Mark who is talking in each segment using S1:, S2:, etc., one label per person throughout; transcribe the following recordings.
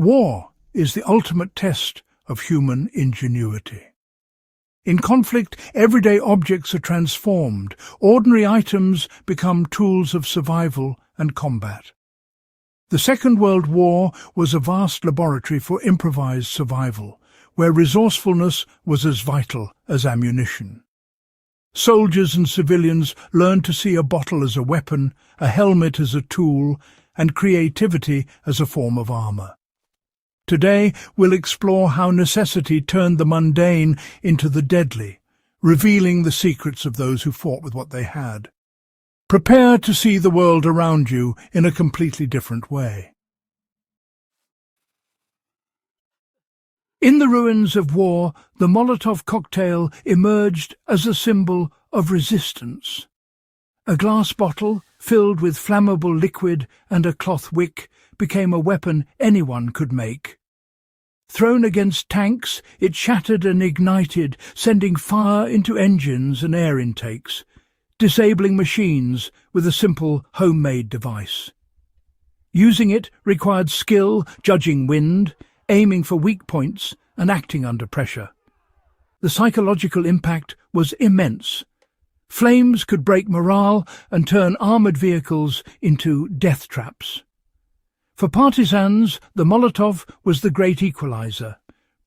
S1: War is the ultimate test of human ingenuity. In conflict, everyday objects are transformed. Ordinary items become tools of survival and combat. The Second World War was a vast laboratory for improvised survival, where resourcefulness was as vital as ammunition. Soldiers and civilians learned to see a bottle as a weapon, a helmet as a tool, and creativity as a form of armor. Today, we'll explore how necessity turned the mundane into the deadly, revealing the secrets of those who fought with what they had. Prepare to see the world around you in a completely different way. In the ruins of war, the Molotov cocktail emerged as a symbol of resistance. A glass bottle, filled with flammable liquid and a cloth wick, became a weapon anyone could make. Thrown against tanks, it shattered and ignited, sending fire into engines and air intakes, disabling machines with a simple homemade device. Using it required skill, judging wind, aiming for weak points, and acting under pressure. The psychological impact was immense. Flames could break morale and turn armoured vehicles into death traps. For partisans, the Molotov was the great equalizer,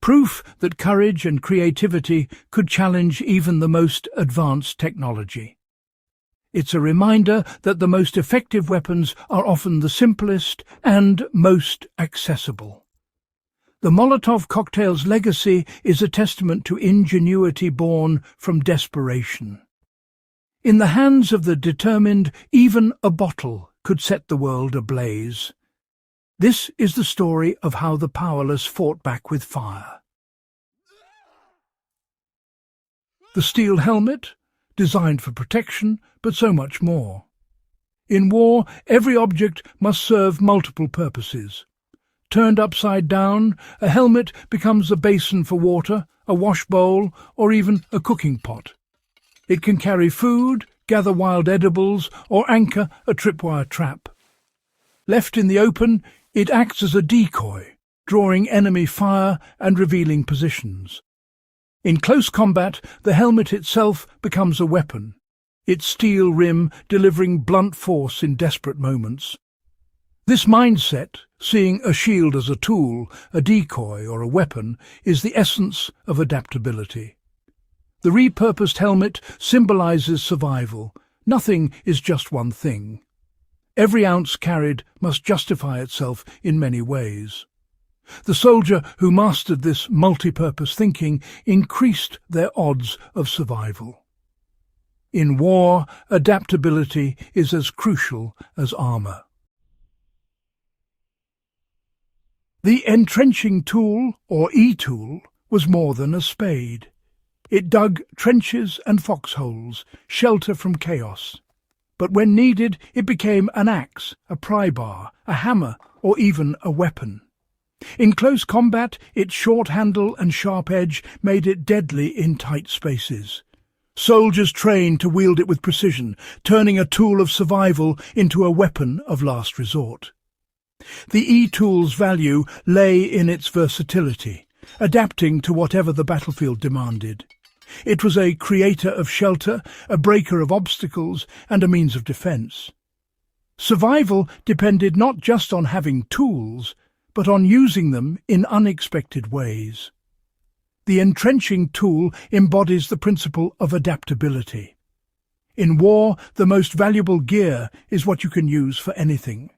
S1: proof that courage and creativity could challenge even the most advanced technology. It's a reminder that the most effective weapons are often the simplest and most accessible. The Molotov cocktail's legacy is a testament to ingenuity born from desperation. In the hands of the determined, even a bottle could set the world ablaze. This is the story of how the powerless fought back with fire. The steel helmet, designed for protection, but so much more. In war, every object must serve multiple purposes. Turned upside down, a helmet becomes a basin for water, a wash bowl, or even a cooking pot. It can carry food, gather wild edibles, or anchor a tripwire trap. Left in the open, it acts as a decoy, drawing enemy fire and revealing positions. In close combat, the helmet itself becomes a weapon, its steel rim delivering blunt force in desperate moments. This mindset, seeing a shield as a tool, a decoy, or a weapon, is the essence of adaptability. The repurposed helmet symbolizes survival. Nothing is just one thing. Every ounce carried must justify itself in many ways. The soldier who mastered this multi-purpose thinking increased their odds of survival. In war, adaptability is as crucial as armor. The entrenching tool, or E-tool, was more than a spade. It dug trenches and foxholes, shelter from chaos. But when needed, it became an axe, a pry bar, a hammer, or even a weapon. In close combat, its short handle and sharp edge made it deadly in tight spaces. Soldiers trained to wield it with precision, turning a tool of survival into a weapon of last resort. The E-tool's value lay in its versatility, adapting to whatever the battlefield demanded. It was a creator of shelter, a breaker of obstacles, and a means of defence. Survival depended not just on having tools, but on using them in unexpected ways. The entrenching tool embodies the principle of adaptability. In war, the most valuable gear is what you can use for anything.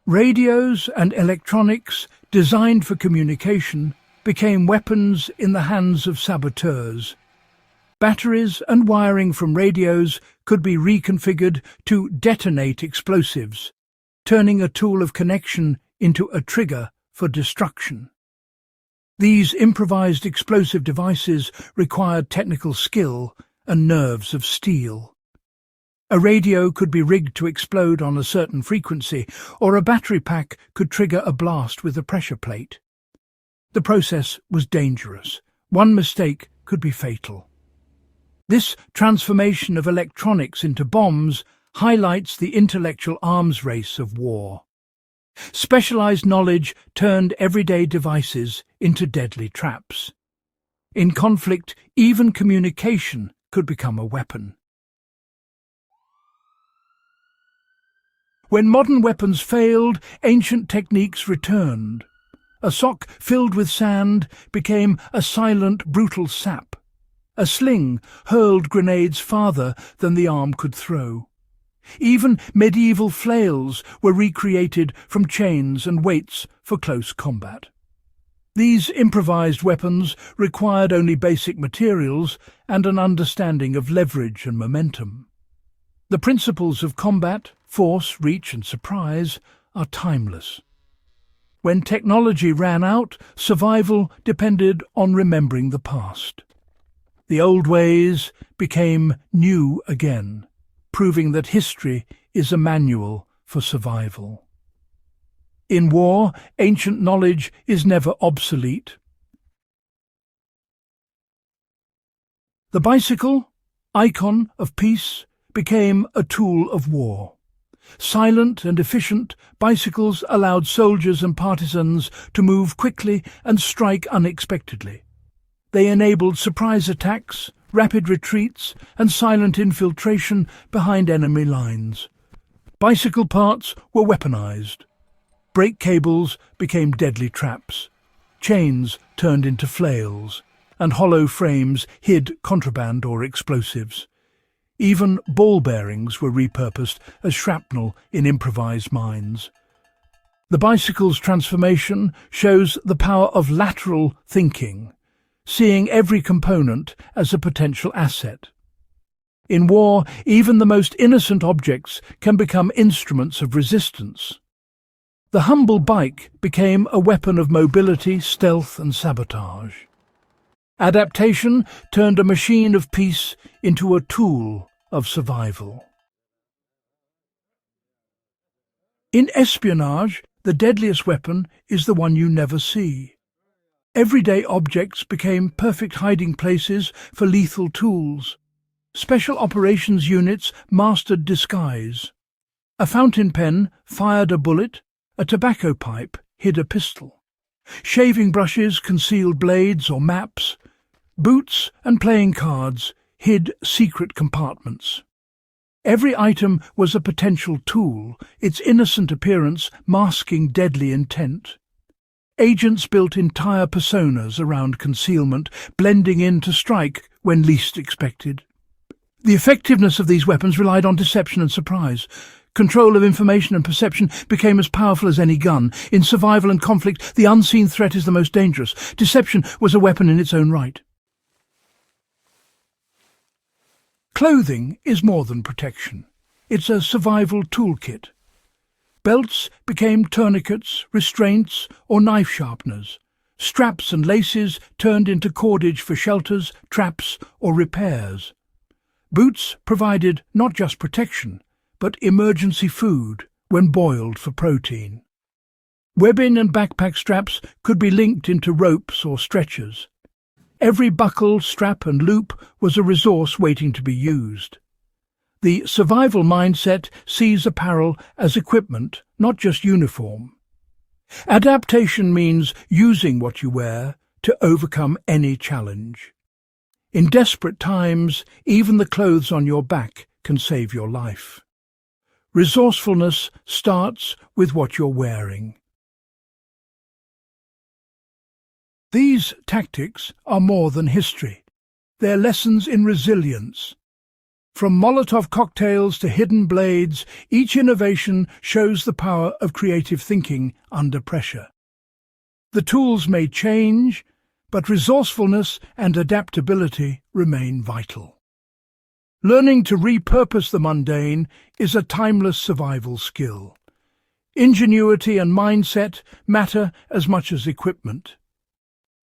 S1: Radios and electronics, designed for communication, became weapons in the hands of saboteurs. Batteries and wiring from radios could be reconfigured to detonate explosives, turning a tool of connection into a trigger for destruction. These improvised explosive devices required technical skill and nerves of steel. A radio could be rigged to explode on a certain frequency, or a battery pack could trigger a blast with a pressure plate. The process was dangerous. One mistake could be fatal. This transformation of electronics into bombs highlights the intellectual arms race of war. Specialized knowledge turned everyday devices into deadly traps. In conflict, even communication could become a weapon. When modern weapons failed, ancient techniques returned. A sock filled with sand became a silent, brutal sap. A sling hurled grenades farther than the arm could throw. Even medieval flails were recreated from chains and weights for close combat. These improvised weapons required only basic materials and an understanding of leverage and momentum. The principles of combat, force, reach and surprise, are timeless. When technology ran out, survival depended on remembering the past. The old ways became new again, proving that history is a manual for survival. In war, ancient knowledge is never obsolete. The bicycle, icon of peace, became a tool of war. Silent and efficient, bicycles allowed soldiers and partisans to move quickly and strike unexpectedly. They enabled surprise attacks, rapid retreats, and silent infiltration behind enemy lines. Bicycle parts were weaponized. Brake cables became deadly traps. Chains turned into flails, and hollow frames hid contraband or explosives. Even ball bearings were repurposed as shrapnel in improvised mines. The bicycle's transformation shows the power of lateral thinking, seeing every component as a potential asset. In war, even the most innocent objects can become instruments of resistance. The humble bike became a weapon of mobility, stealth and sabotage. Adaptation turned a machine of peace into a tool of survival. In espionage, the deadliest weapon is the one you never see. Everyday objects became perfect hiding places for lethal tools. Special operations units mastered disguise. A fountain pen fired a bullet, a tobacco pipe hid a pistol. Shaving brushes concealed blades or maps. Boots and playing cards hid secret compartments. Every item was a potential tool, its innocent appearance masking deadly intent. Agents built entire personas around concealment, blending in to strike when least expected. The effectiveness of these weapons relied on deception and surprise. Control of information and perception became as powerful as any gun. In survival and conflict, the unseen threat is the most dangerous. Deception was a weapon in its own right. Clothing is more than protection. It's a survival toolkit. Belts became tourniquets, restraints, or knife sharpeners. Straps and laces turned into cordage for shelters, traps, or repairs. Boots provided not just protection, but emergency food when boiled for protein. Webbing and backpack straps could be linked into ropes or stretchers. Every buckle, strap and loop was a resource waiting to be used. The survival mindset sees apparel as equipment, not just uniform. Adaptation means using what you wear to overcome any challenge. In desperate times, even the clothes on your back can save your life. Resourcefulness starts with what you're wearing. These tactics are more than history. They're lessons in resilience. From Molotov cocktails to hidden blades, each innovation shows the power of creative thinking under pressure. The tools may change, but resourcefulness and adaptability remain vital. Learning to repurpose the mundane is a timeless survival skill. Ingenuity and mindset matter as much as equipment.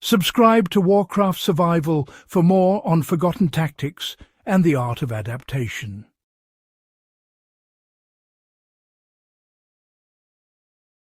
S1: Subscribe to Warcraft Survival for more on forgotten tactics and the art of adaptation.